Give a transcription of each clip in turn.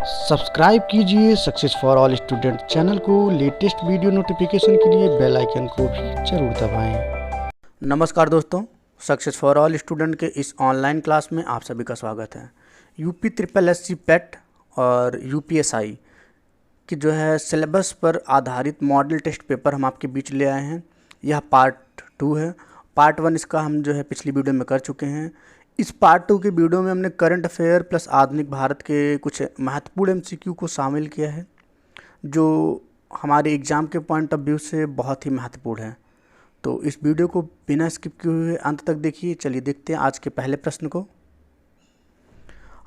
Subscribe कीजिए success for all student channel को। Latest video notification के लिए बेल आइकन को भी जरूर दबाएं। नमस्कार दोस्तों, सक्सेस फॉर ऑल स्टूडेंट के इस ऑनलाइन क्लास में आप सभी का स्वागत है। यूपी ट्रिपल एस सी पेट और यूपीएसआई की जो है सिलेबस पर आधारित मॉडल टेस्ट पेपर हम आपके बीच ले आए हैं। यह पार्ट 2 है। पार्ट 1 इसका हम जो है पिछली वीडियो में कर चुके हैं। इस पार्ट 2 के वीडियो में हमने करंट अफेयर प्लस आधुनिक भारत के कुछ महत्वपूर्ण एमसीक्यू को शामिल किया है, जो हमारे एग्ज़ाम के पॉइंट ऑफ व्यू से बहुत ही महत्वपूर्ण है। तो इस वीडियो को बिना स्किप किए हुए अंत तक देखिए। चलिए देखते हैं आज के पहले प्रश्न को।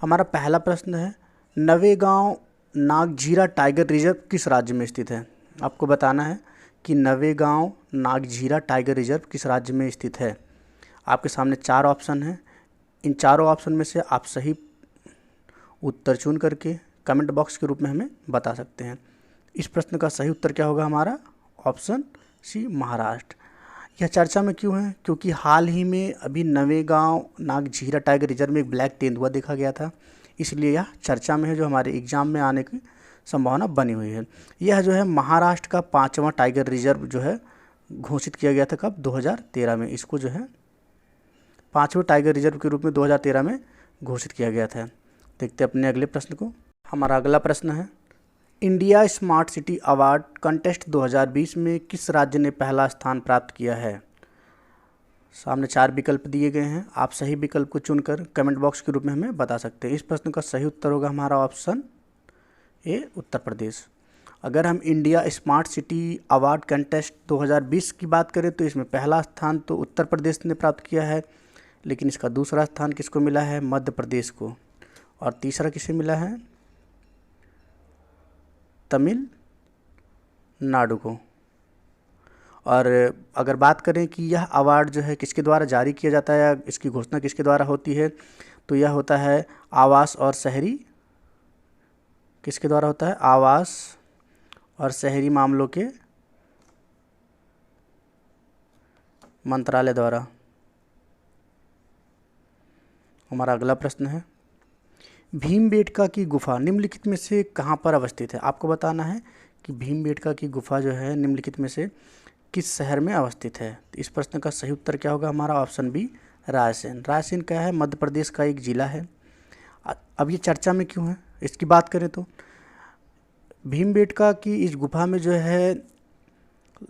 हमारा पहला प्रश्न है, नवेगांव नागझीरा टाइगर रिजर्व किस राज्य में स्थित है? आपको बताना है कि नवेगांव नागझीरा टाइगर रिजर्व किस राज्य में स्थित है। आपके सामने 4 ऑप्शन हैं। इन चारों ऑप्शन में से आप सही उत्तर चुन करके कमेंट बॉक्स के रूप में हमें बता सकते हैं। इस प्रश्न का सही उत्तर क्या होगा? हमारा ऑप्शन सी, महाराष्ट्र। यह चर्चा में क्यों है? क्योंकि हाल ही में अभी नवेगांव नागझीरा टाइगर रिजर्व में एक ब्लैक तेंदुआ देखा गया था, इसलिए यह चर्चा में है, जो हमारे एग्जाम में आने की संभावना बनी हुई है। यह जो है महाराष्ट्र का 5वां टाइगर रिजर्व जो है घोषित किया गया था। कब? 2013 में। इसको जो है 5वें टाइगर रिजर्व के रूप में 2013 में घोषित किया गया था। देखते हैं अपने अगले प्रश्न को। हमारा अगला प्रश्न है, India smart city award contest 2020 में किस राज्य ने पहला स्थान प्राप्त किया है? सामने 4 विकल्प दिए गए हैं। आप सही विकल्प को चुनकर कमेंट बॉक्स के रूप में हमें बता सकते हैं। इस प्रश्न का सही उत्तर होगा हमारा ऑप्शन ए, उत्तर प्रदेश। अगर हम India smart city award contest 2020 की बात करें तो इसमें पहला स्थान तो उत्तर प्रदेश ने प्राप्त किया है, लेकिन इसका दूसरा स्थान किसको मिला है? मध्य प्रदेश को। और तीसरा किसे मिला है? तमिलनाडु को। और अगर बात करें कि यह अवार्ड जो है किसके द्वारा जारी किया जाता है या इसकी घोषणा किसके द्वारा होती है, तो यह होता है आवास और शहरी, किसके द्वारा होता है? आवास और शहरी मामलों के मंत्रालय द्वारा। हमारा अगला प्रश्न है, भीमबेटका की गुफा निम्नलिखित में से कहाँ पर अवस्थित है? आपको बताना है कि भीमबेटका की गुफा जो है निम्नलिखित में से किस शहर में अवस्थित है। इस प्रश्न का सही उत्तर क्या होगा? हमारा ऑप्शन बी, रायसेन। रायसेन क्या है? मध्य प्रदेश का एक ज़िला है। अब ये चर्चा में क्यों है? इसकी बात करें तो भीमबेटका की इस गुफा में जो है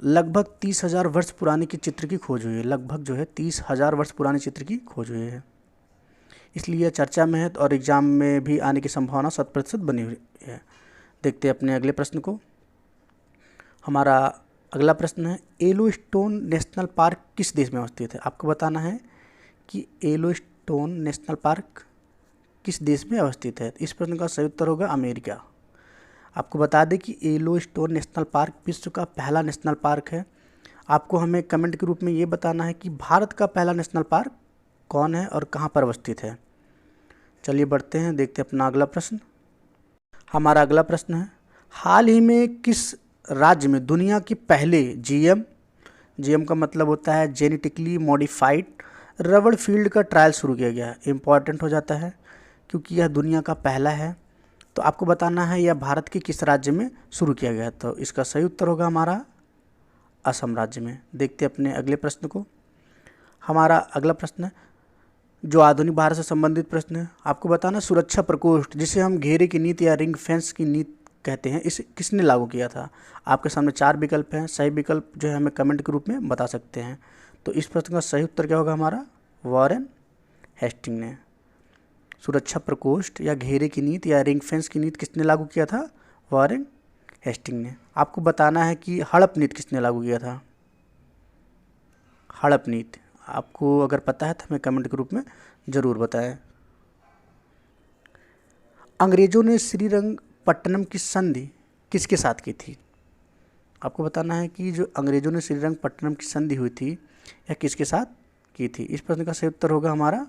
लगभग 30,000 वर्ष पुराने की चित्र की खोज हुई है। लगभग जो है 30,000 वर्ष पुराने चित्र की खोज हुई है, इसलिए यह चर्चा में है और एग्ज़ाम में भी आने की संभावना 100% बनी हुई है। देखते हैं अपने अगले प्रश्न को। हमारा अगला प्रश्न है, येलोस्टोन नेशनल पार्क किस देश में अवस्थित है? आपको बताना है कि येलोस्टोन नेशनल पार्क किस देश में अवस्थित है। इस प्रश्न का सही उत्तर होगा अमेरिका। आपको बता दें कि येलोस्टोन नेशनल पार्क विश्व का पहला नेशनल पार्क है। आपको हमें कमेंट के रूप में ये बताना है कि भारत का पहला नेशनल पार्क कौन है और कहाँ पर अवस्थित है। चलिए बढ़ते हैं, देखते हैं अपना अगला प्रश्न। हमारा अगला प्रश्न है, हाल ही में किस राज्य में दुनिया के पहले जीएम का मतलब होता है जेनेटिकली मॉडिफाइड रबड़ फील्ड का ट्रायल शुरू किया गया है? इम्पॉर्टेंट हो जाता है क्योंकि यह दुनिया का पहला है। तो आपको बताना है यह भारत के किस राज्य में शुरू किया गया। तो इसका सही उत्तर होगा हमारा असम राज्य में। देखते हैं अपने अगले प्रश्न को। हमारा अगला प्रश्न है जो आधुनिक भारत से संबंधित प्रश्न है। आपको बताना, सुरक्षा प्रकोष्ठ जिसे हम घेरे की नीति या रिंग फेंस की नीति कहते हैं, इसे किसने लागू किया था? आपके सामने 4 विकल्प हैं। सही विकल्प जो है हमें कमेंट के रूप में बता सकते हैं। तो इस प्रश्न का सही उत्तर क्या होगा? हमारा वॉरेन हेस्टिंग ने। सुरक्षा प्रकोष्ठ या घेरे की नीति या रिंग फेंस की नीति किसने लागू किया था? वॉरेन हेस्टिंग ने। आपको बताना है कि हड़प नीति किसने लागू किया था? हड़प नीति आपको अगर पता है तो हमें कमेंट के रूप में ज़रूर बताएं। अंग्रेज़ों ने श्रीरंगपट्टनम की संधि किसके साथ की थी? आपको बताना है कि जो अंग्रेज़ों ने श्रीरंगपट्टनम की संधि हुई थी यह किसके साथ की थी। इस प्रश्न का सही उत्तर होगा हमारा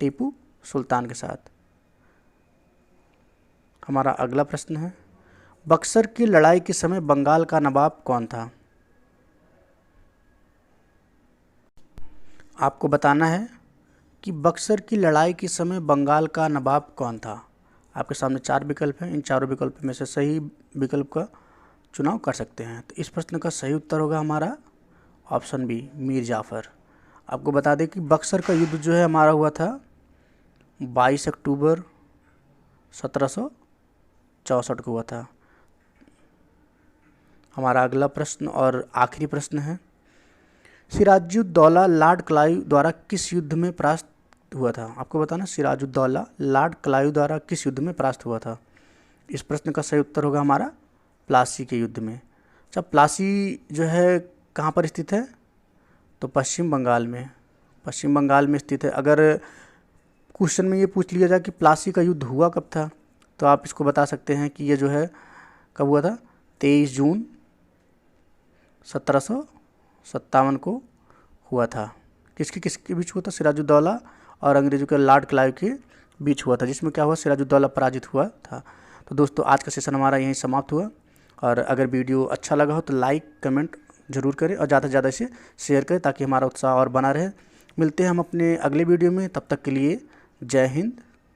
टीपू सुल्तान के साथ। हमारा अगला प्रश्न है, बक्सर की लड़ाई के समय बंगाल का नवाब कौन था? आपको बताना है कि बक्सर की लड़ाई के समय बंगाल का नवाब कौन था। आपके सामने 4 विकल्प हैं, इन चारों विकल्प में से सही विकल्प का चुनाव कर सकते हैं। तो इस प्रश्न का सही उत्तर होगा हमारा ऑप्शन बी, मीर जाफ़र। आपको बता दें कि बक्सर का युद्ध जो है हमारा हुआ था 22 अक्टूबर 1764 को हुआ था। हमारा अगला प्रश्न और आखिरी प्रश्न है, सिराजुद्दौला लॉर्ड क्लाइव द्वारा किस युद्ध में परास्त हुआ था? आपको बताना, सिराजुद्दौला लॉर्ड क्लाइव द्वारा किस युद्ध में परास्त हुआ था? इस प्रश्न का सही उत्तर होगा हमारा प्लासी के युद्ध में। अच्छा, प्लासी जो है कहाँ पर स्थित है? तो पश्चिम बंगाल में, पश्चिम बंगाल में स्थित है। अगर क्वेश्चन में ये पूछ लिया जाए कि प्लासी का युद्ध हुआ कब था, तो आप इसको बता सकते हैं कि ये जो है कब हुआ था? 23 जून 1757 को हुआ था। किसके बीच हुआ था? सिराजुद्दौला और अंग्रेजों के लॉर्ड क्लाइव के बीच हुआ था, जिसमें क्या हुआ? सिराजुद्दौला पराजित हुआ था। तो दोस्तों, आज का सेशन हमारा यहीं समाप्त हुआ। और अगर वीडियो अच्छा लगा हो तो लाइक कमेंट ज़रूर करें और ज़्यादा से ज़्यादा इसे शेयर करें ताकि हमारा उत्साह और बना रहे। मिलते हैं हम अपने अगले वीडियो में, तब तक के लिए जय हिंद,